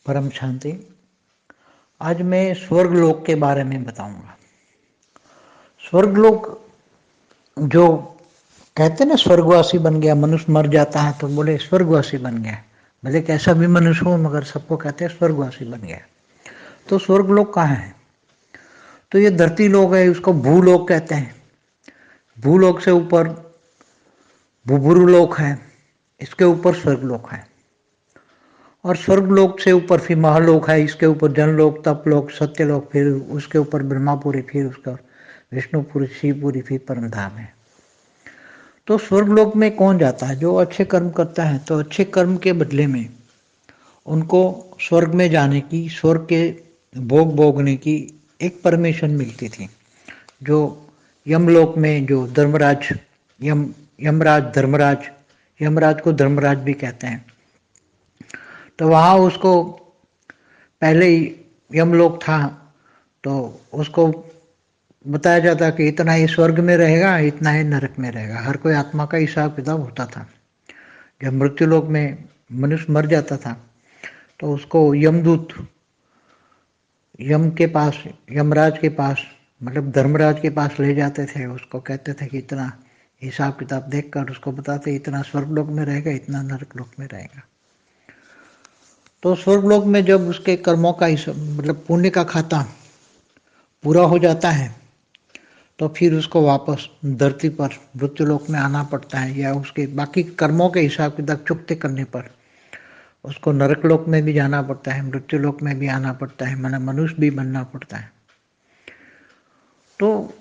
परम शांति। आज मैं स्वर्गलोक के बारे में बताऊंगा। स्वर्गलोक जो कहते हैं ना, स्वर्गवासी बन गया, मनुष्य मर जाता है तो बोले स्वर्गवासी बन गया। भले कैसा भी मनुष्य हो, मगर सबको कहते हैं स्वर्गवासी बन गया। तो स्वर्गलोक कहाँ है? तो ये धरती लोक है, उसको भूलोक कहते हैं। भूलोक से ऊपर भूभुरुलोक है, इसके ऊपर स्वर्गलोक है। और स्वर्गलोक से ऊपर फिर महालोक है, इसके ऊपर जनलोक, तपलोक, सत्यलोक, फिर उसके ऊपर ब्रह्मापुरी, फिर उसका विष्णुपुरी, शिवपुरी, फिर परमधाम है। तो स्वर्गलोक में कौन जाता है? जो अच्छे कर्म करता है। तो अच्छे कर्म के बदले में उनको स्वर्ग में जाने की, स्वर्ग के भोग भोगने की एक परमिशन मिलती थी। जो यमलोक में जो धर्मराज, यमराज धर्मराज, यमराज को धर्मराज भी कहते हैं। तो वहाँ उसको पहले ही यमलोक था, तो उसको बताया जाता कि इतना ही स्वर्ग में रहेगा, इतना ही नरक में रहेगा। हर कोई आत्मा का हिसाब किताब होता था। जब मृत्युलोक में मनुष्य मर जाता था तो उसको यमदूत यम के पास, यमराज के पास, मतलब धर्मराज के पास ले जाते थे। उसको कहते थे कि इतना हिसाब किताब देखकर उसको बताते इतना स्वर्गलोक में रहेगा, इतना नरक लोक में रहेगा। तो स्वर्गलोक में जब उसके कर्मों का मतलब पुण्य का खाता पूरा हो जाता है तो फिर उसको वापस धरती पर मृत्युलोक में आना पड़ता है, या उसके बाकी कर्मों के हिसाब किताब चुकते करने पर उसको नरकलोक में भी जाना पड़ता है, मृत्युलोक में भी आना पड़ता है, मतलब मनुष्य भी बनना पड़ता है। तो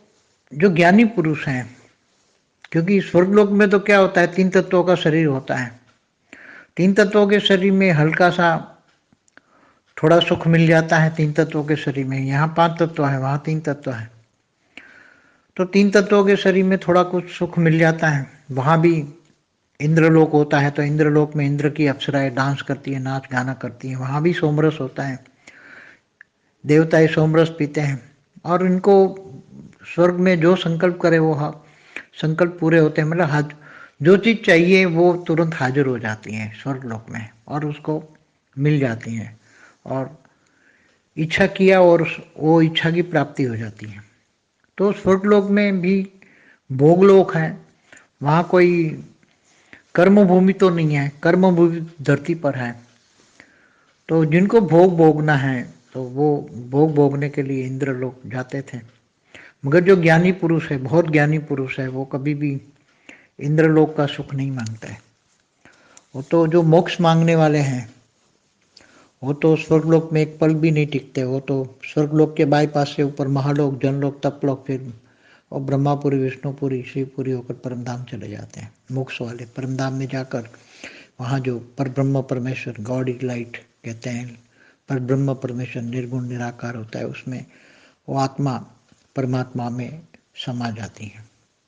जो ज्ञानी पुरुष हैं, क्योंकि स्वर्गलोक में तो क्या होता है, तीन तत्वों का शरीर होता है। तीन तत्वों के शरीर में हल्का सा थोड़ा सुख मिल जाता है। तीन तत्वों के शरीर में, यहाँ 5 तत्व है, वहाँ 3 तत्व है। तो 3 तत्वों के शरीर में थोड़ा कुछ सुख मिल जाता है। वहाँ भी इंद्रलोक होता है, तो इंद्रलोक में इंद्र की अप्सराएं डांस करती है, नाच गाना करती है। वहाँ भी सोमरस होता है, देवताएं सोमरस पीते हैं। और इनको स्वर्ग में जो संकल्प करे वो संकल्प पूरे होते हैं। मतलब जो चीज़ चाहिए वो तुरंत हाजिर हो जाती है स्वर्गलोक में, और उसको मिल जाती हैं। और इच्छा किया और वो इच्छा की प्राप्ति हो जाती है। तो स्वर्गलोक में भी भोगलोक है। वहाँ कोई कर्म भूमि तो नहीं है, कर्म भूमि धरती पर है। तो जिनको भोग भोगना है तो वो भोग भोगने के लिए इंद्रलोक जाते थे। मगर जो ज्ञानी पुरुष है, बहुत ज्ञानी पुरुष है, वो कभी भी इंद्रलोक का सुख नहीं मांगता है। वो तो जो मोक्ष मांगने वाले हैं वो तो स्वर्गलोक में एक पल भी नहीं टिकते। वो तो स्वर्गलोक के बाईपास से ऊपर महालोक, जनलोक, तपलोक, फिर और ब्रह्मापुरी, विष्णुपुरी, शिवपुरी होकर परमधाम चले जाते हैं। मोक्ष वाले परमधाम में जाकर वहाँ जो पर ब्रह्म परमेश्वर, गॉड इज लाइट कहते हैं, पर ब्रह्म परमेश्वर निर्गुण निराकार होता है, उसमें वो आत्मा परमात्मा में समा जाती है।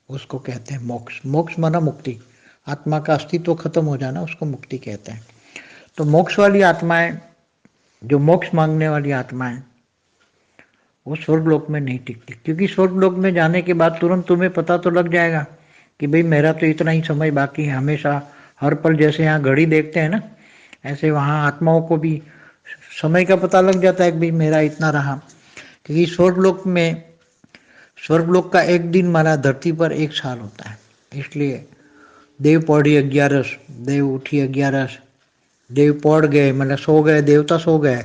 उसको कहते हैं मोक्ष। मोक्ष माना मुक्ति, आत्मा का अस्तित्व खत्म हो जाना, उसको मुक्ति कहते हैं। तो मोक्ष वाली आत्माएं, जो मोक्ष मांगने वाली आत्माएं, वो स्वर्गलोक में नहीं टिकती। क्योंकि स्वर्गलोक में जाने के बाद तुरंत तुम्हें पता तो लग जाएगा कि भाई मेरा तो इतना ही समय बाकी है। हमेशा हर पल जैसे यहाँ घड़ी देखते हैं ना, ऐसे वहाँ आत्माओं को भी समय का पता लग जाता है कि भाई मेरा इतना रहा। क्योंकि स्वर्गलोक का एक दिन माना धरती पर 1 साल होता है। इसलिए देव पौड़ी 11, देव उठी 11, देव पौड़ गए, मतलब सो गए, देवता सो गए,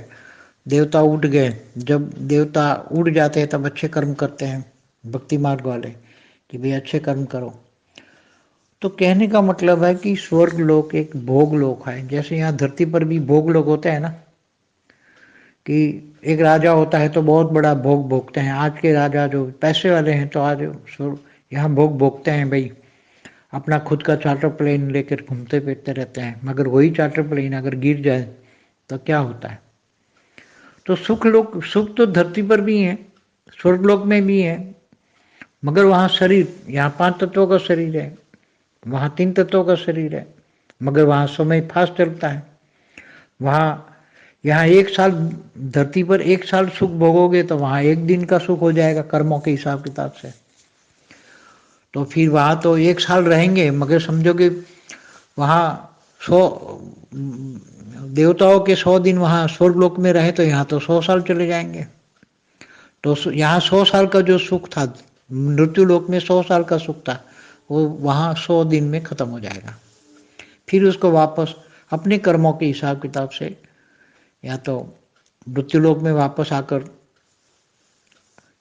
देवता उठ गए। जब देवता उठ जाते हैं तब अच्छे कर्म करते हैं भक्ति मार्ग वाले, कि भाई अच्छे कर्म करो। तो कहने का मतलब है कि स्वर्ग लोक एक भोग लोक है। जैसे यहाँ धरती पर भी भोग लोक होता है ना, कि एक राजा होता है तो बहुत बड़ा भोग भोगते हैं। आज के राजा जो पैसे वाले हैं तो आज यहाँ भोग भोगते हैं, भाई अपना खुद का चार्टर प्लेन लेकर घूमते फिरते रहते हैं। मगर वही चार्टर प्लेन अगर गिर जाए तो क्या होता है? तो सुख तो धरती पर भी है, स्वर्गलोक में भी है। मगर वहाँ शरीर, यहाँ 5 तत्वों का शरीर है, वहाँ 3 तत्वों का शरीर है। मगर वहाँ समय फास्ट चलता है। वहाँ यहाँ 1 साल धरती पर 1 साल सुख भोगोगे तो वहाँ 1 दिन का सुख हो जाएगा कर्मों के हिसाब किताब से। तो फिर वहाँ तो 1 साल रहेंगे, मगर समझो कि वहाँ देवताओं के 100 दिन वहाँ स्वर्गलोक में रहे तो यहाँ तो 100 साल चले जाएंगे। तो यहाँ 100 साल का जो सुख था, मृत्यु लोक में 100 साल का सुख था, वो वहाँ 100 दिन में खत्म हो जाएगा। फिर उसको वापस अपने कर्मों के हिसाब किताब से या तो मृत्यु लोक में वापस आकर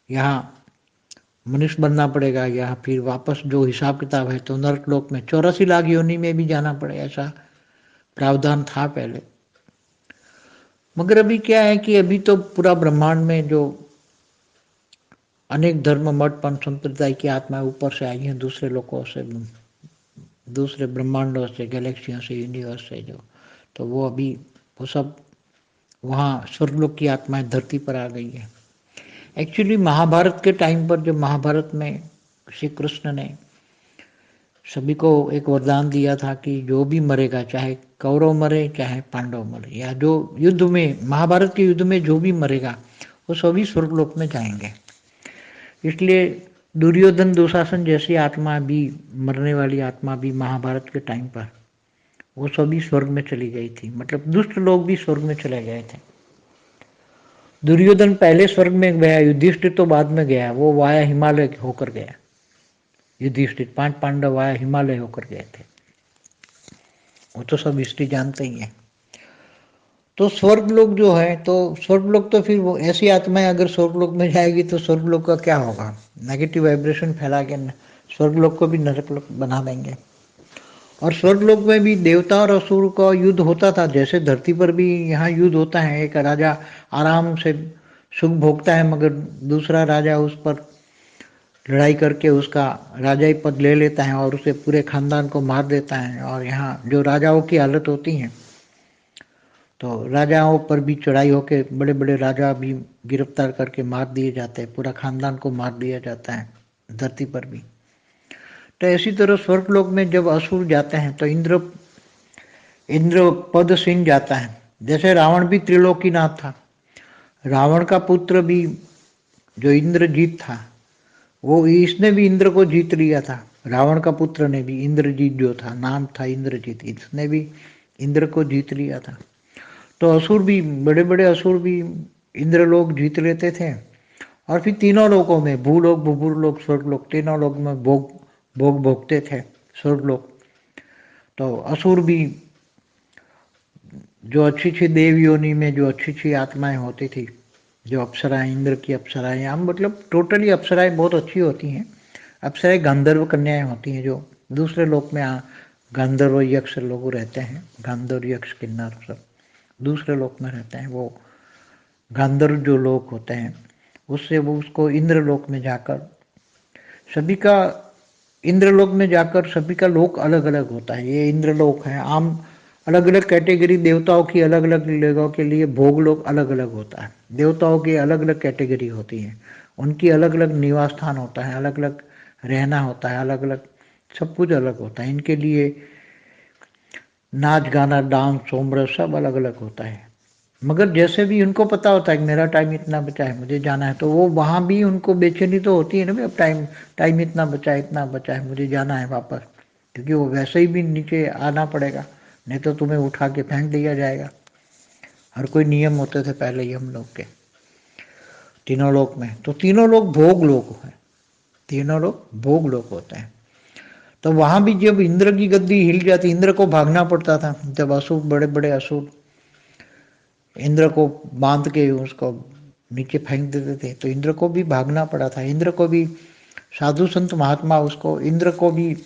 यहाँ मनुष्य बनना पड़ेगा, या फिर वापस जो हिसाब किताब है तो नरक लोक में 84 लाख योनि में भी जाना पड़ेगा। ऐसा प्रावधान था पहले। मगर अभी क्या है कि अभी तो पूरा ब्रह्मांड में जो अनेक धर्म मठ पंथ संप्रदाय की आत्माएं ऊपर से आई हैं, दूसरे लोगों से, दूसरे ब्रह्मांडों से, गैलेक्सियों से, यूनिवर्स से, जो तो वो अभी वो सब वहाँ स्वर्गलोक की आत्माएं धरती पर आ गई है। एक्चुअली महाभारत के टाइम पर, जब महाभारत में श्री कृष्ण ने सभी को एक वरदान दिया था कि जो भी मरेगा, चाहे कौरव मरे चाहे पांडव मरे, या जो युद्ध में, महाभारत के युद्ध में जो भी मरेगा वो सभी स्वर्गलोक में जाएंगे। इसलिए दुर्योधन, दुशासन जैसी आत्मा भी, मरने वाली आत्मा भी महाभारत के टाइम पर वो सभी स्वर्ग में चली गई थी। मतलब दुष्ट लोग भी स्वर्ग में चले गए थे। दुर्योधन पहले स्वर्ग में गया, युधिष्ठिर तो बाद में गया, वो वाया हिमालय होकर गया। युधिष्ठिर, 5 पांडव वाया हिमालय होकर गए थे, वो तो सब हिस्ट्री जानते ही है। तो स्वर्गलोक जो है, तो स्वर्गलोक तो फिर वो ऐसी आत्माएं अगर स्वर्गलोक में जाएगी तो स्वर्गलोक का क्या होगा? नेगेटिव वाइब्रेशन फैला के स्वर्गलोक को भी नरकलोक बना देंगे। और स्वर्गलोक में भी देवता और असुर का युद्ध होता था, जैसे धरती पर भी यहाँ युद्ध होता है। एक राजा आराम से सुख भोगता है, मगर दूसरा राजा उस पर लड़ाई करके उसका राजाई पद ले लेता है और उसे पूरे खानदान को मार देता है। और यहाँ जो राजाओं की हालत होती है, तो राजाओं पर भी चढ़ाई होके बड़े बड़े राजा भी गिरफ्तार करके मार दिए जाते हैं, पूरा खानदान को मार दिया जाता है धरती पर भी। तो इसी तरह स्वर्गलोक में जब असुर जाते हैं तो इंद्र पद सिंह जाता है। जैसे रावण भी त्रिलोकीनाथ था, रावण का पुत्र भी जो इंद्रजीत था, वो इसने भी इंद्र को जीत लिया था। रावण का पुत्र ने भी, इंद्रजीत जो था, नाम था इंद्रजीत, इसने भी इंद्र को जीत लिया था। तो असुर भी, बड़े बड़े असुर भी इंद्र लोग जीत लेते थे। और फिर तीनों लोकों में, भूलोक, भूभुरलोक, स्वर्गलोक, तीनों लोक में भोगते थे स्वर्गलोक। तो असुर भी, जो अच्छी अच्छी देव योनि में जो अच्छी अच्छी आत्माएं होती थी, जो अप्सराएं, इंद्र की अप्सराएं, हम मतलब टोटली अप्सराएं बहुत अच्छी होती हैं। अप्सराएं गंधर्व कन्याएं होती हैं, जो दूसरे लोक में गंधर्व यक्ष लोग रहते हैं, गंधर्व यक्ष किन्नर सब दूसरे लोक में रहते हैं। वो गंधर्व जो लोक होते हैं, उससे वो उसको इंद्रलोक में जाकर सभी का, इंद्रलोक में जाकर सभी का लोक अलग अलग होता है। ये इंद्रलोक है, आम अलग अलग कैटेगरी देवताओं की, अलग अलग लोगों के लिए भोग लोक अलग अलग होता है। देवताओं की अलग अलग कैटेगरी होती है, उनकी अलग अलग निवास स्थान होता है, अलग अलग रहना होता है, अलग अलग सब कुछ अलग होता है। इनके लिए नाच गाना, डांस, सोमरस सब अलग अलग होता है। मगर जैसे भी उनको पता होता है कि मेरा टाइम इतना बचा है, मुझे जाना है, तो वो वहाँ भी उनको बेचैनी तो होती है ना, भाई अब टाइम इतना बचा है, मुझे जाना है वापस। क्योंकि वो वैसे ही भी नीचे आना पड़ेगा, नहीं तो तुम्हें उठा के फेंक दिया जाएगा। हर कोई नियम होते थे पहले ही हम लोग के तीनों लोक में। तो तीनों लोग भोग लोक है, तीनों लोग भोग लोक होते हैं। तो वहां भी जब इंद्र की गद्दी हिल जाती, इंद्र को भागना पड़ता था। जब असुर, बड़े बड़े असुर इंद्र को बांध के उसको नीचे फेंक देते थे, तो इंद्र को भी भागना पड़ा था। इंद्र को भी साधु संत महात्मा उसको, इंद्र को भी,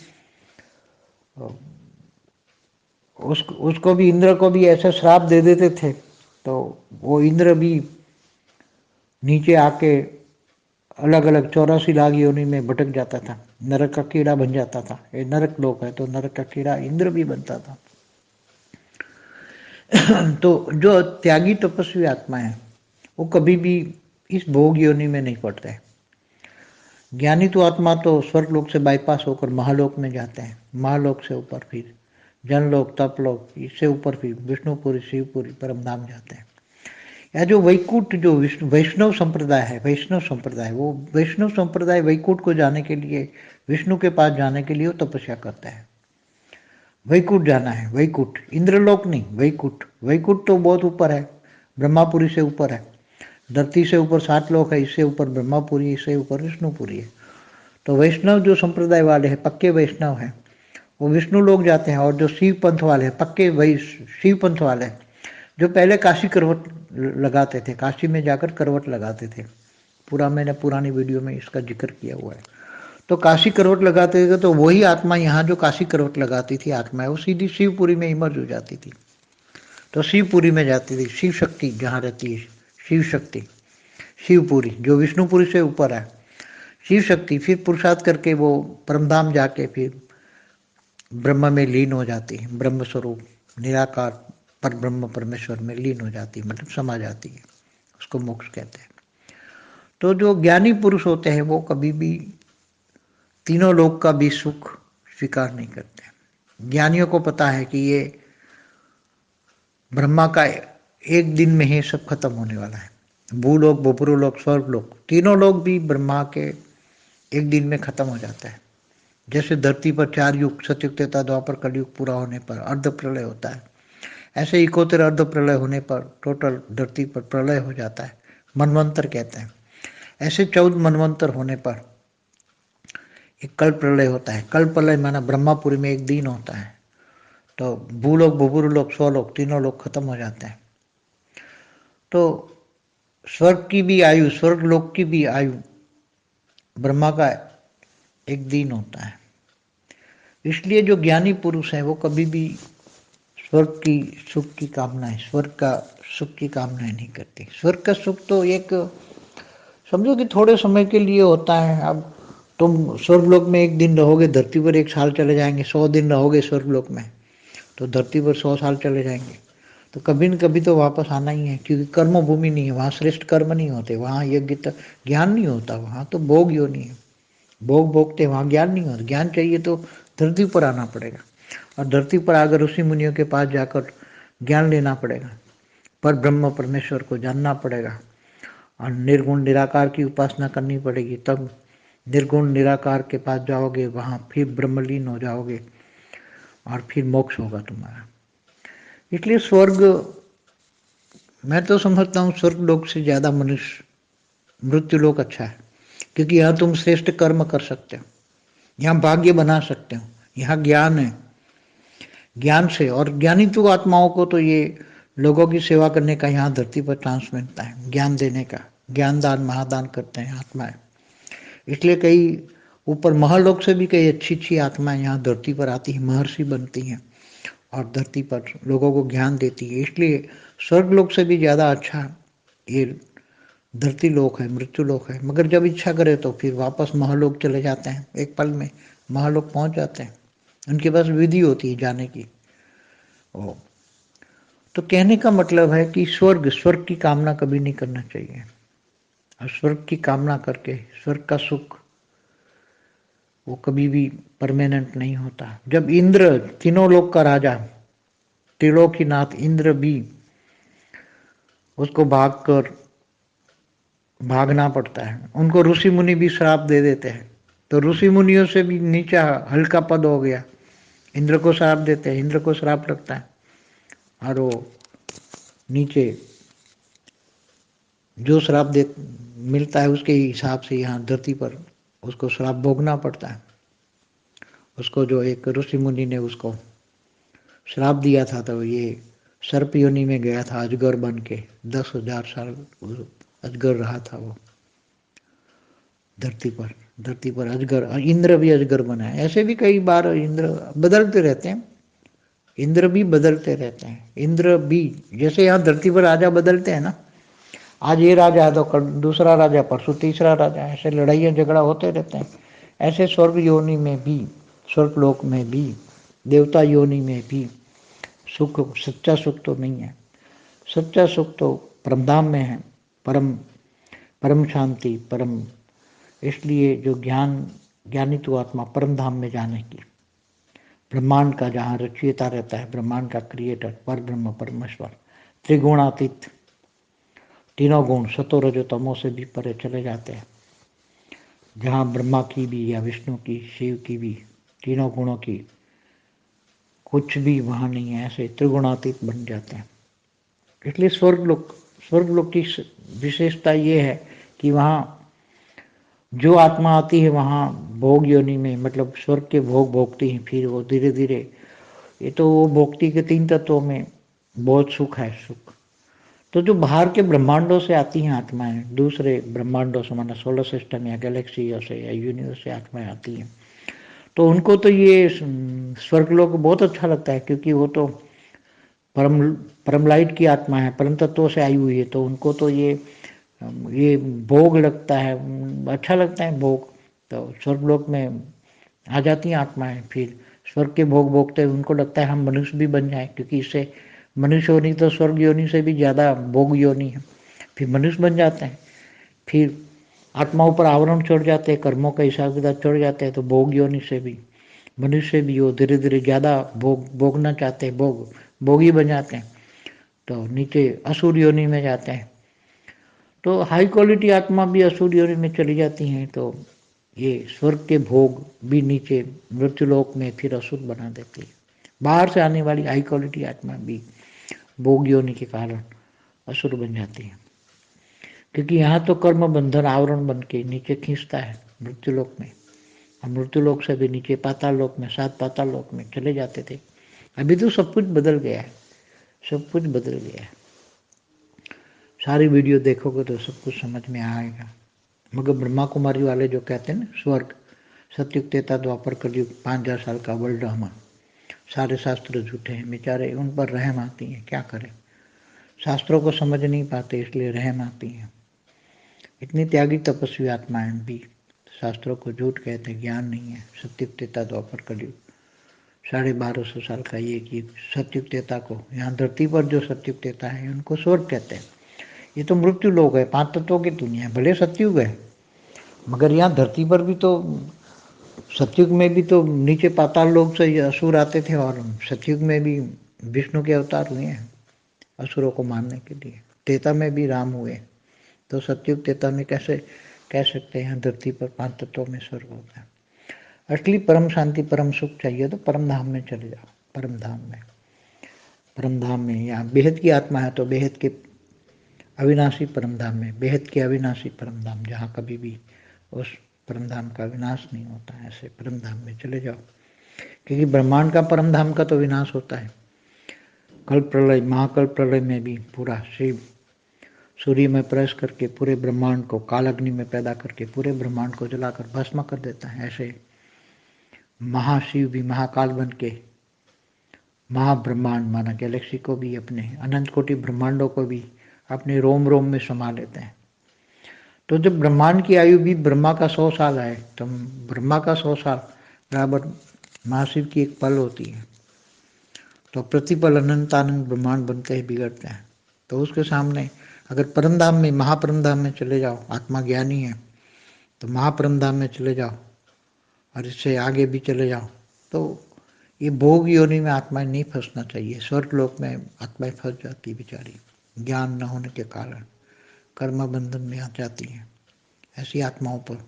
उसको भी, इंद्र को भी ऐसे श्राप दे देते थे। तो वो इंद्र भी नीचे आके अलग अलग 84 लाख योनि में भटक जाता था, नरक का कीड़ा बन जाता था। ये नरक लोक है, तो नरक का कीड़ा इंद्र भी बनता था। तो जो त्यागी तपस्वी आत्मा है, वो कभी भी इस भोग योनि में नहीं पड़ते। ज्ञानी तो आत्मा तो स्वर्ग लोक से बाईपास होकर महालोक में जाते हैं, महालोक से ऊपर फिर जनलोक, तपलोक, इससे ऊपर फिर विष्णुपुरी, शिवपुरी, परम धाम जाते हैं। या जो वैकुंठ, जो वैष्णव संप्रदाय है, वैष्णव संप्रदाय, वो वैष्णव संप्रदाय वैकुंठ को जाने के लिए, विष्णु के पास जाने के लिए वो तपस्या करता है। वैकुंठ जाना है, वैकुंठ, इंद्रलोक नहीं, वैकुंठ। वैकुंठ तो बहुत ऊपर है, ब्रह्मापुरी से ऊपर है। धरती से ऊपर 7 लोक है, इससे ऊपर ब्रह्मापुरी, इससे ऊपर विष्णुपुरी है। तो वैष्णव जो संप्रदाय वाले हैं, पक्के वैष्णव हैं, वो विष्णु लोग जाते हैं। और जो शिव पंथ वाले हैं, पक्के वही शिव पंथ वाले हैं, जो पहले काशी करवट लगाते थे, काशी में जाकर करवट लगाते थे। पूरा मैंने पुरानी वीडियो में इसका जिक्र किया हुआ है। तो काशी करवट लगाते थे, तो वही आत्मा यहाँ जो काशी करवट लगाती थी आत्मा है, वो सीधी शिवपुरी में इमर्ज हो जाती थी। तो शिवपुरी में जाती थी, शिव शक्ति जहाँ रहती है, शिव शक्ति, शिवपुरी जो विष्णुपुरी से ऊपर है, शिव शक्ति फिर पुरुषार्थ करके वो परमधाम जाके फिर ब्रह्म में लीन हो जाती है। ब्रह्म स्वरूप निराकार पर ब्रह्म परमेश्वर में लीन हो जाती है, मतलब समा जाती है। उसको मोक्ष कहते हैं। तो जो ज्ञानी पुरुष होते हैं वो कभी भी तीनों लोक का भी सुख स्वीकार नहीं करते। ज्ञानियों को पता है कि ये ब्रह्मा का एक दिन में ही सब खत्म होने वाला है। भूलोक, भूपुरलोक, स्वर्गलोक, तीनों लोग भी ब्रह्मा के एक दिन में खत्म हो जाता है। जैसे धरती पर 4 युग, सतयुग, त्रेता, द्वापर, कलयुग पूरा होने पर अर्ध प्रलय होता है, ऐसे 71 अर्ध प्रलय होने पर टोटल धरती पर प्रलय हो जाता है, मनवंतर कहते हैं। ऐसे 14 मनवंतर होने पर एक कल प्रलय होता है। कल प्रलय माना ब्रह्मापुरी में एक दिन होता है। तो भूलोक, भूपुरलोक, स्वलोक, तीनों लोग खत्म हो जाते हैं। तो स्वर्ग की भी आयु, स्वर्ग लोक की भी आयु ब्रह्मा का एक दिन होता है। इसलिए जो ज्ञानी पुरुष है वो कभी भी स्वर्ग की सुख की कामना है, स्वर्ग का सुख की कामना नहीं करते। स्वर्ग का सुख तो एक समझो कि थोड़े समय के लिए होता है। अब तुम स्वर्गलोक में एक दिन रहोगे, धरती पर 1 साल चले जाएंगे। 100 दिन रहोगे स्वर्गलोक में, तो धरती पर 100 साल चले जाएंगे। तो कभी न कभी तो वापस आना ही है, क्योंकि कर्म भूमि नहीं है वहाँ, श्रेष्ठ कर्म नहीं होते वहाँ, यज्ञ ज्ञान नहीं होता वहाँ, तो भोग योनि है, भोग भोगते वहाँ, ज्ञान नहीं होता। ज्ञान चाहिए तो धरती पर आना पड़ेगा, और धरती पर आकर ऋषि मुनियों के पास जाकर ज्ञान लेना पड़ेगा, पर ब्रह्म परमेश्वर को जानना पड़ेगा, और निर्गुण निराकार की उपासना करनी पड़ेगी। तब निर्गुण निराकार के पास जाओगे, वहाँ फिर ब्रह्मलीन हो जाओगे, और फिर मोक्ष होगा तुम्हारा। इसलिए स्वर्ग, मैं तो समझता हूँ स्वर्ग लोक से ज़्यादा मनुष्य मृत्यु लोक अच्छा है, क्योंकि यहाँ तुम श्रेष्ठ कर्म कर सकते हो, यहाँ भाग्य बना सकते हो, यहाँ ज्ञान है। ज्ञान से, और ज्ञानी तो आत्माओं को तो ये लोगों की सेवा करने का यहाँ धरती पर चांस मिलता है, ज्ञान देने का। ज्ञान दान महादान करते हैं आत्माएं। इसलिए कई ऊपर महलोक से भी कई अच्छी अच्छी आत्माएं यहाँ धरती पर आती हैं, महर्षि बनती हैं, और धरती पर लोगों को ज्ञान देती है। इसलिए स्वर्ग लोक से भी ज़्यादा अच्छा ये धरती लोक है, मृत्यु लोक है। मगर जब इच्छा करे तो फिर वापस महलोक चले जाते हैं, एक पल में महलोक पहुंच जाते हैं। उनके पास विधि होती है जाने की। ओ, तो कहने का मतलब है कि स्वर्ग, स्वर्ग की कामना कभी नहीं करना चाहिए। और स्वर्ग की कामना करके स्वर्ग का सुख वो कभी भी परमानेंट नहीं होता। जब इंद्र, तीनों लोक का राजा, त्रिलोकीनाथ इंद्र भी, उसको भागना पड़ता है, उनको ऋषि मुनि भी श्राप दे देते हैं। तो ऋषि मुनियों से भी नीचा हल्का पद हो गया, इंद्र को श्राप देते हैं, इंद्र को श्राप लगता है, और वो नीचे जो श्राप दे मिलता है उसके हिसाब से यहाँ धरती पर उसको श्राप भोगना पड़ता है। उसको जो एक ऋषि मुनि ने उसको श्राप दिया था, तो ये सर्प योनि में गया था अजगर बन के, 10,000 साल अजगर रहा था वो धरती पर अजगर। इंद्र भी अजगर बना है। ऐसे भी कई बार इंद्र बदलते रहते हैं, इंद्र भी बदलते रहते हैं। इंद्र भी जैसे यहाँ धरती पर राजा बदलते हैं ना, आज ये राजा है तो कल दूसरा राजा, परसों तीसरा राजा, ऐसे लड़ाइयाँ झगड़ा होते रहते हैं। ऐसे स्वर्ग योनि में भी, स्वर्ग लोक में भी, देवता योनि में भी सुख, सच्चा सुख तो नहीं है। सच्चा सुख तो परमधाम में है, परम परम शांति, परम। इसलिए जो ज्ञानी तो आत्मा परम धाम में जाने की, ब्रह्मांड का जहाँ रचयिता रहता है, ब्रह्मांड का क्रिएटर पर ब्रह्म परमेश्वर, त्रिगुणातीत, तीनों गुण सतो रजो तमो से भी परे चले जाते हैं, जहाँ ब्रह्मा की भी या विष्णु की, शिव की भी, तीनों गुणों की कुछ भी वहाँ नहीं है, ऐसे त्रिगुणातीत बन जाते हैं। इसलिए स्वर्गलोक की विशेषता ये है कि वहाँ जो आत्मा आती है वहाँ भोग योनि में, मतलब स्वर्ग के भोग भोगती है, फिर वो धीरे धीरे, ये तो वो भोक्ति के 3 तत्वों में बहुत सुख है, सुख। तो जो बाहर के ब्रह्मांडों से आती हैं आत्माएं, दूसरे ब्रह्मांडों से, माना सोलर सिस्टम या गैलेक्सी से या यूनिवर्स से आत्माएं आती हैं, तो उनको तो ये स्वर्गलोक बहुत अच्छा लगता है, क्योंकि वो तो परम परम लाइट की आत्मा है, परम तत्वों से आई हुई है, तो उनको तो ये भोग लगता है, अच्छा लगता है भोग। तो स्वर्गलोक में आ जाती हैं आत्माएं, फिर स्वर्ग के भोग भोगते हैं, उनको लगता है हम मनुष्य भी बन जाएं, क्योंकि इससे मनुष्य योनि तो स्वर्ग योनि से भी ज़्यादा भोग योनि है। फिर मनुष्य बन जाते हैं, फिर आत्माओं पर आवरण चढ़ जाते हैं, कर्मों का हिसाब किताब चढ़ जाते हैं, तो भोग योनि से भी मनुष्य भी वो धीरे धीरे ज़्यादा भोगना चाहते हैं, भोगी बन जाते हैं, तो नीचे असुर योनि में जाते हैं। तो हाई क्वालिटी आत्मा भी असुर योनि में चली जाती हैं, तो ये स्वर्ग के भोग भी नीचे मृत्युलोक में फिर असुर बना देती है। बाहर से आने वाली हाई क्वालिटी आत्मा भी भोग योनि के कारण असुर बन जाती है, क्योंकि यहाँ तो कर्म बंधन आवरण बन के नीचे खींचता है मृत्युलोक में। हम मृत्युलोक से भी नीचे पाताल लोक में, 7 पाताल लोक में चले जाते थे। अभी तो सब कुछ बदल गया है, सब कुछ बदल गया है। सारी वीडियो देखोगे तो सब कुछ समझ में आएगा। मगर ब्रह्मा कुमारी वाले जो कहते हैं ना स्वर्ग, सतयुग त्रेता द्वापर कलयुग, 5000 साल का वर्ल्ड ड्रामा, सारे शास्त्र झूठे हैं बेचारे, उन पर रहम आती है, क्या करें। शास्त्रों को समझ नहीं पाते, इसलिए रहम आती है। इतनी त्यागी तपस्वी आत्माएं भी शास्त्रों को झूठ कहते, ज्ञान नहीं है। सतयुग त्रेता द्वापर कलयुग, 1250 साल का ये सतयुग त्रेता को, यहाँ धरती पर जो सतयुग त्रेता है उनको स्वर्ग कहते हैं। ये तो मृत्यु लोक है, 5 तत्वों की दुनिया, भले सतयुग है, मगर यहाँ धरती पर भी तो, सतयुग में भी तो नीचे पाताल लोक से असुर आते थे, और सतयुग में भी विष्णु के अवतार हुए हैं असुरों को मारने के लिए। त्रेता में भी राम हुए, तो सतयुग त्रेता में कैसे कह सकते हैं धरती पर 5 तत्वों में स्वर्ग होता है। असली परम शांति परम सुख चाहिए तो परम धाम में चले जाओ। परम धाम में या बेहद की आत्मा है तो बेहद के अविनाशी परम धाम में, बेहद के अविनाशी परम धाम, जहाँ कभी भी उस परम धाम का विनाश नहीं होता है, ऐसे परम धाम में चले जाओ। क्योंकि ब्रह्मांड का परम धाम का तो विनाश होता है। कल प्रलय, महाकल प्रलय में भी पूरा शिव सूर्य में प्रवेश करके पूरे ब्रह्मांड को काल अग्नि में पैदा करके पूरे ब्रह्मांड को जलाकर भस्म कर देता है। ऐसे महाशिव भी महाकाल बन के महाब्रह्मांड, माना गैलेक्सी को भी, अपने अनंत कोटि ब्रह्मांडों को भी अपने रोम रोम में समा लेते हैं। तो जब ब्रह्मांड की आयु भी ब्रह्मा का 100 साल है, तो ब्रह्मा का 100 साल बराबर महाशिव की एक पल होती है। तो प्रतिपल अनंतानंद ब्रह्मांड बनते हैं, बिगड़ते हैं। तो उसके सामने अगर परमधाम में, महापरमधाम में चले जाओ, आत्मा ज्ञानी है तो महापरमधाम में चले जाओ, और इससे आगे भी चले जाओ, तो ये भोग योनि में आत्माएं नहीं फंसना चाहिए। स्वर्ग लोक में आत्माएं फंस जाती बेचारी, ज्ञान न होने के कारण कर्म बंधन में आ जाती हैं। ऐसी आत्माओं पर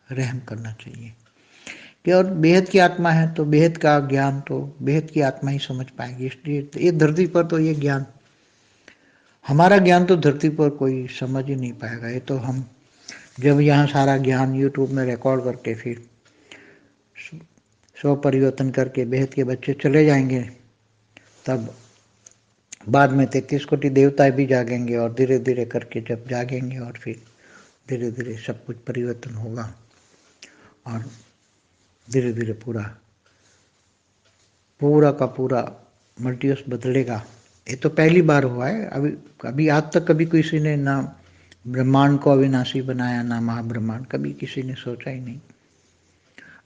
रहम करना चाहिए। कि और बेहद की आत्मा है तो बेहद का ज्ञान तो बेहद की आत्मा ही समझ पाएगी। इसलिए ये धरती पर तो ये ज्ञान, हमारा ज्ञान तो धरती पर कोई समझ ही नहीं पाएगा। ये तो हम जब यहाँ सारा ज्ञान यूट्यूब में रिकॉर्ड करके फिर स्व परिवर्तन करके बेहद के बच्चे चले जाएंगे, तब बाद में 33 कोटि देवता भी जागेंगे, और धीरे धीरे करके जब जागेंगे और फिर धीरे धीरे सब कुछ परिवर्तन होगा, और धीरे धीरे पूरा का पूरा मल्टीवर्स बदलेगा। ये तो पहली बार हुआ है। अभी आज तक कभी किसी ने ना ब्रह्मांड को अविनाशी बनाया, ना महाब्रह्मांड, कभी किसी ने सोचा ही नहीं।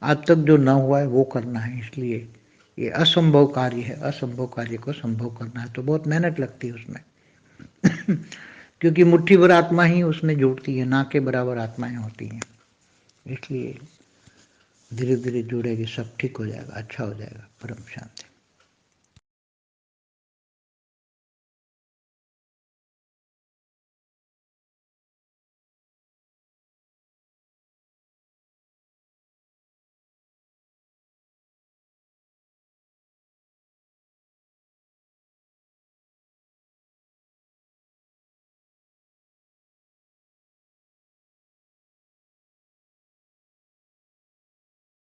आज तक जो ना हुआ है वो करना है, इसलिए ये असंभव कार्य है। असंभव कार्य को संभव करना है तो बहुत मेहनत लगती है उसमें क्योंकि मुट्ठी भर आत्मा ही उसमें जुड़ती है, ना के बराबर आत्माएं होती हैं। इसलिए धीरे धीरे जुड़ेगी, सब ठीक हो जाएगा, अच्छा हो जाएगा। परम शांति।